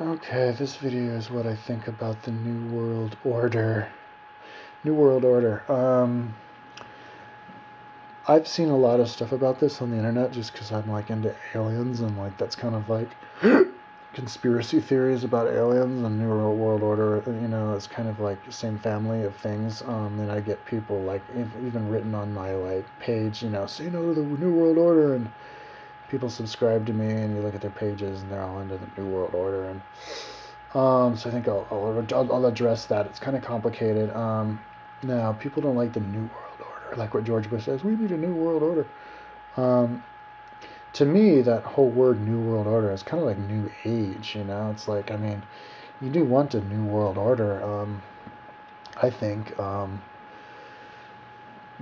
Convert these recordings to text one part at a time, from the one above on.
Okay, this video is what I think about the New World Order. New World Order. I've seen a lot of stuff about this on the internet just because I'm like into aliens and like that's kind of like conspiracy theories about aliens and New World Order. You know, it's kind of like the same family of things. And I get people like even written on my like page, you know, say no to the New World Order, and people subscribe to me and you look at their pages and they're all into the New World Order. And so I think I'll address that. It's kind of complicated. Now, people don't like the New World Order, like what George Bush says. We need a New World Order. Um, to me, that whole word New World Order is kind of like New Age. You know, it's like, I mean, you do want a New World Order. I think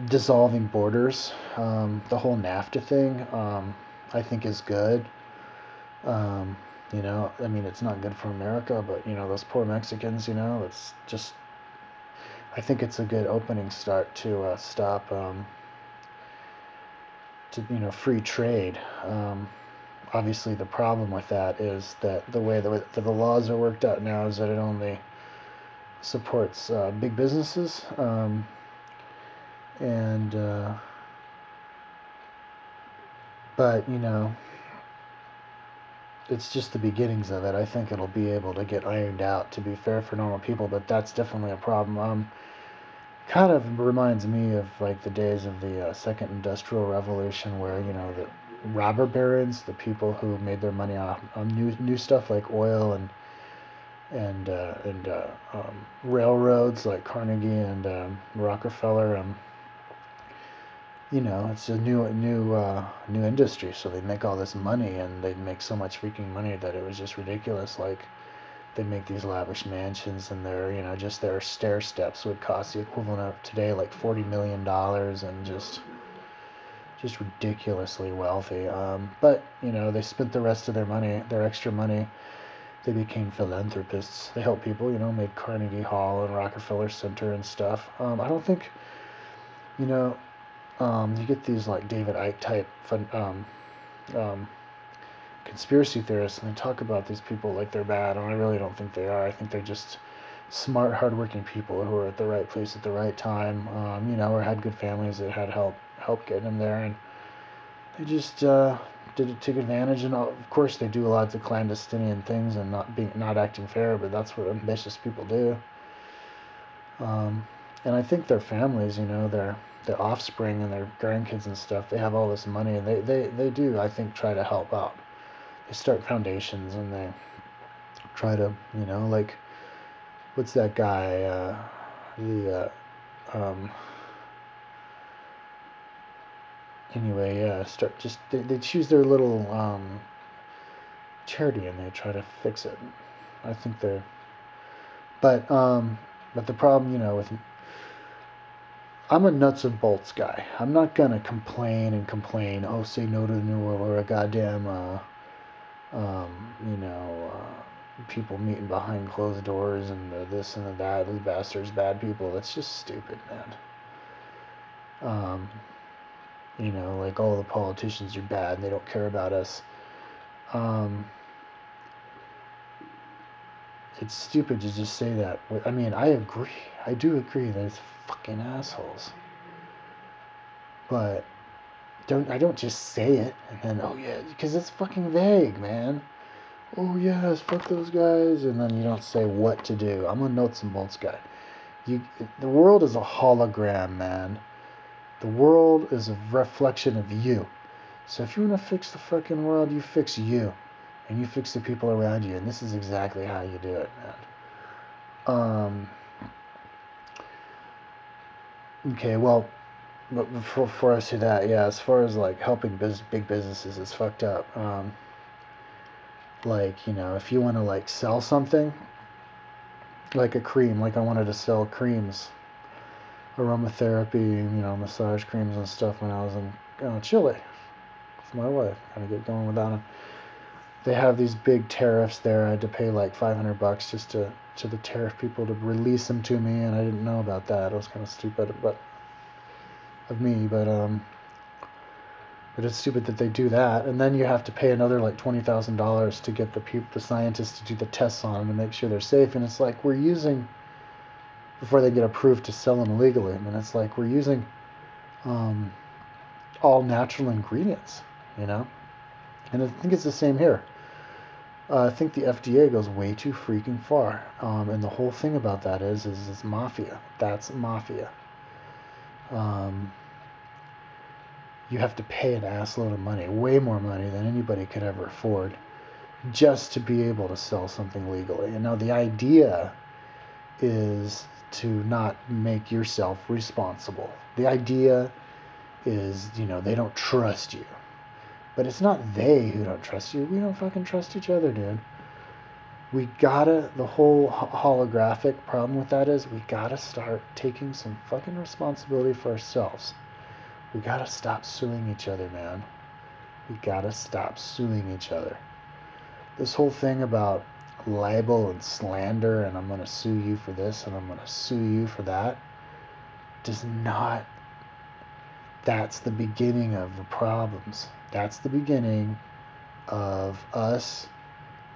dissolving borders, the whole NAFTA thing, I think is good. Um, you know, I mean, it's not good for America, but you know, those poor Mexicans. You know, it's just. I think it's a good opening start to stop, to free trade. Obviously, the problem with that is that the way that the laws are worked out now is that it only supports big businesses, and but you know, it's just the beginnings of it. I think it'll be able to get ironed out to be fair for normal people, but that's definitely a problem. Kind of reminds me of like the days of the second industrial revolution, where you know the robber barons, the people who made their money off on new stuff like oil and railroads like Carnegie and Rockefeller. You know, it's a new industry, so they make all this money, and they make so much freaking money that it was just ridiculous. Like they make these lavish mansions, and their just their stair steps would cost the equivalent of today like $40 million, and just ridiculously wealthy. But you know, they spent the rest of their money, their extra money. They became philanthropists. They helped people, you know, made Carnegie Hall and Rockefeller Center and stuff. I don't think, you know, you get these like David Icke type um, conspiracy theorists, and they talk about these people like they're bad, and I really don't think they are. I think they're just smart, hardworking people who are at the right place at the right time. You know, or had good families that had help getting them there, and they just took advantage. And of course, they do lots of clandestine things and not acting fair, but that's what ambitious people do. Um, and I think their families, you know, their offspring and their grandkids and stuff, they have all this money, and they do, I think, try to help out. They start foundations, and they try to, you know, like, what's that guy, the, anyway, yeah, start just, they choose their little, charity, and they try to fix it. I think they're, but, but the problem, you know, with, I'm a nuts and bolts guy. I'm not gonna complain and complain, oh, say no to the New World or a goddamn, you know, people meeting behind closed doors and the this and the that, those bastards, bad people. That's just stupid, man. You know, like all the politicians are bad and they don't care about us. Um, it's stupid to just say that. I mean, I agree. I do agree that it's fucking assholes. But I don't just say it and then, oh yeah, because it's fucking vague, man. Oh yes, fuck those guys, and then you don't say what to do. I'm a nuts and bolts guy. The world is a hologram, man. The world is a reflection of you. So if you want to fix the fucking world, you fix you, and you fix the people around you, and this is exactly how you do it, man. Okay, well, but before I say that, yeah, as far as like helping big businesses, it's fucked up. Like, you know, if you want to like sell something, like a cream, like I wanted to sell creams, aromatherapy, you know, massage creams and stuff when I was in Chile with my wife. Kind of get going without them. They have these big tariffs there. I had to pay like $500 just to the tariff people to release them to me, and I didn't know about that. It was kind of stupid, but of me. But But it's stupid that they do that, and then you have to pay another like $20,000 to get the scientists to do the tests on them to make sure they're safe. And it's like we're using, before they get approved to sell them legally. And it's like we're using all natural ingredients, you know. And I think it's the same here. I think the FDA goes way too freaking far, and the whole thing about that is it's mafia. That's mafia. You have to pay an assload of money, way more money than anybody could ever afford, just to be able to sell something legally. And now the idea is to not make yourself responsible. The idea is, they don't trust you. But it's not they who don't trust you. We don't fucking trust each other, dude. The whole holographic problem with that is we gotta start taking some fucking responsibility for ourselves. We gotta stop suing each other, man. We gotta stop suing each other. This whole thing about libel and slander and I'm gonna sue you for this and I'm gonna sue you for that that's the beginning of the problems. That's the beginning of us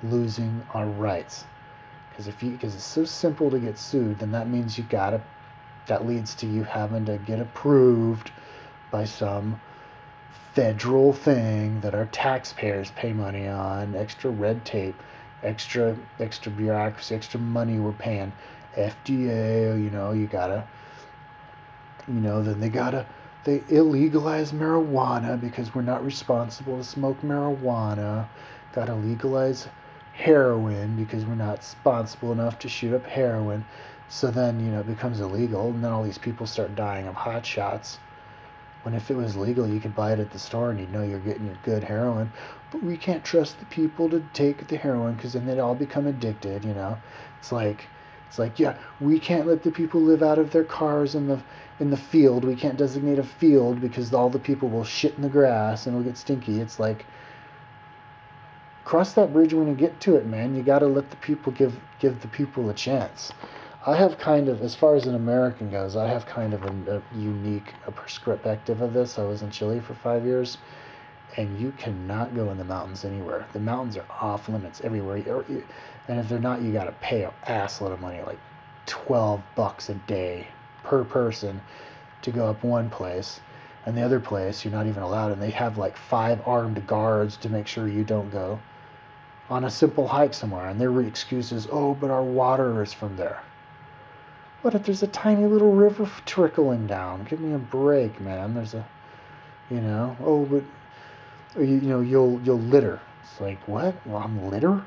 losing our rights. Because it's so simple to get sued, then that means that leads to you having to get approved by some federal thing that our taxpayers pay money on, extra red tape, extra bureaucracy, extra money we're paying. FDA, you gotta, then they illegalize marijuana because we're not responsible to smoke marijuana. Gotta legalize heroin because we're not responsible enough to shoot up heroin. So then, it becomes illegal, and then all these people start dying of hot shots. When if it was legal, you could buy it at the store and you're getting your good heroin. But we can't trust the people to take the heroin because then they'd all become addicted, It's like, yeah, we can't let the people live out of their cars in the field. We can't designate a field because all the people will shit in the grass and it'll get stinky. It's like, cross that bridge when you get to it, man. You got to let the people give the people a chance. I have kind of, as far as an American goes, I have kind of a unique perspective of this. I was in Chile for 5 years, and you cannot go in the mountains anywhere. The mountains are off limits everywhere. And if they're not, you got to pay an assload of money, like $12 a day per person to go up one place. And the other place, you're not even allowed. And they have like 5 armed guards to make sure you don't go on a simple hike somewhere. And their excuse is, but our water is from there. What if there's a tiny little river trickling down? Give me a break, man. There's but you'll litter. It's like, what? Well, I'm litter?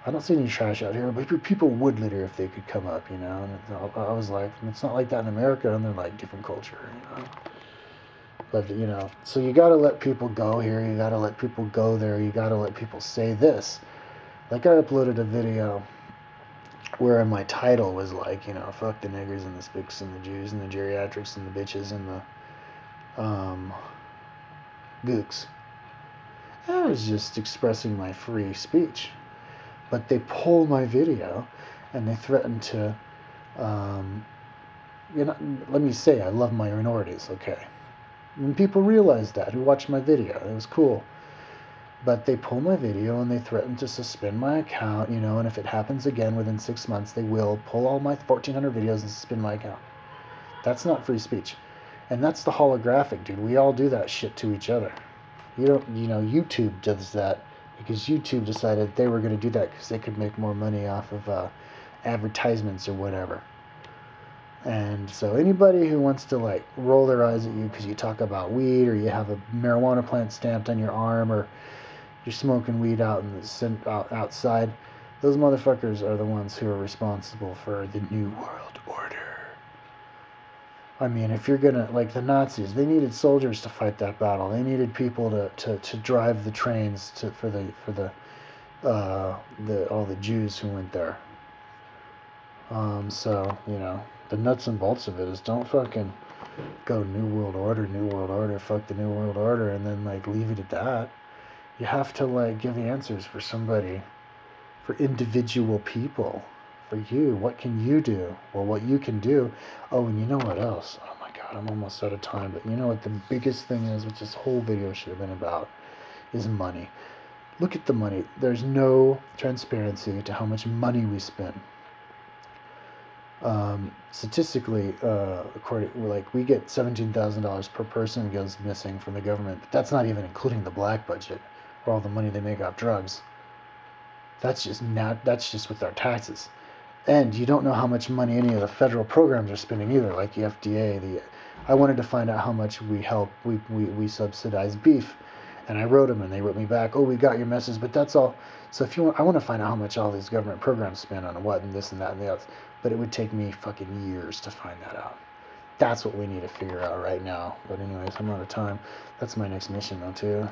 I don't see any trash out here, but people would litter if they could come up, And I was like, it's not like that in America, and they're like different culture, But, so you got to let people go here. You got to let people go there. You got to let people say this. Like I uploaded a video where my title was like, fuck the niggers and the spics and the Jews and the geriatrics and the bitches and the gooks. I was just expressing my free speech. But they pull my video and they threaten to, let me say I love my minorities, okay? And people realized that who watched my video. It was cool. But they pull my video and they threaten to suspend my account, and if it happens again within 6 months, they will pull all my 1,400 videos and suspend my account. That's not free speech. And that's the holographic, dude. We all do that shit to each other. YouTube does that because YouTube decided they were going to do that because they could make more money off of advertisements or whatever. And so anybody who wants to roll their eyes at you because you talk about weed or you have a marijuana plant stamped on your arm or you're smoking weed outside, those motherfuckers are the ones who are responsible for the New World Order. I mean, if you're gonna, like the Nazis, they needed soldiers to fight that battle. They needed people to drive the trains for all the Jews who went there. So the nuts and bolts of it is don't fucking go New World Order, fuck the New World Order, and then leave it at that. You have to give answers for somebody, for individual people, for you. What can you do? Well, what you can do. Oh, and you know what else? Oh my God, I'm almost out of time, but you know what the biggest thing is, which this whole video should have been about, is money. Look at the money. There's no transparency to how much money we spend. Statistically, like we get $17,000 per person goes missing from the government, but that's not even including the black budget or all the money they make off drugs. That's just with our taxes. And you don't know how much money any of the federal programs are spending either, like the FDA. I wanted to find out how much we subsidize beef, and I wrote them, and they wrote me back, oh, we got your message, but that's all. So if you want, I want to find out how much all these government programs spend on what and this and that and the other, but it would take me fucking years to find that out. That's what we need to figure out right now. But anyways, I'm out of time. That's my next mission though too.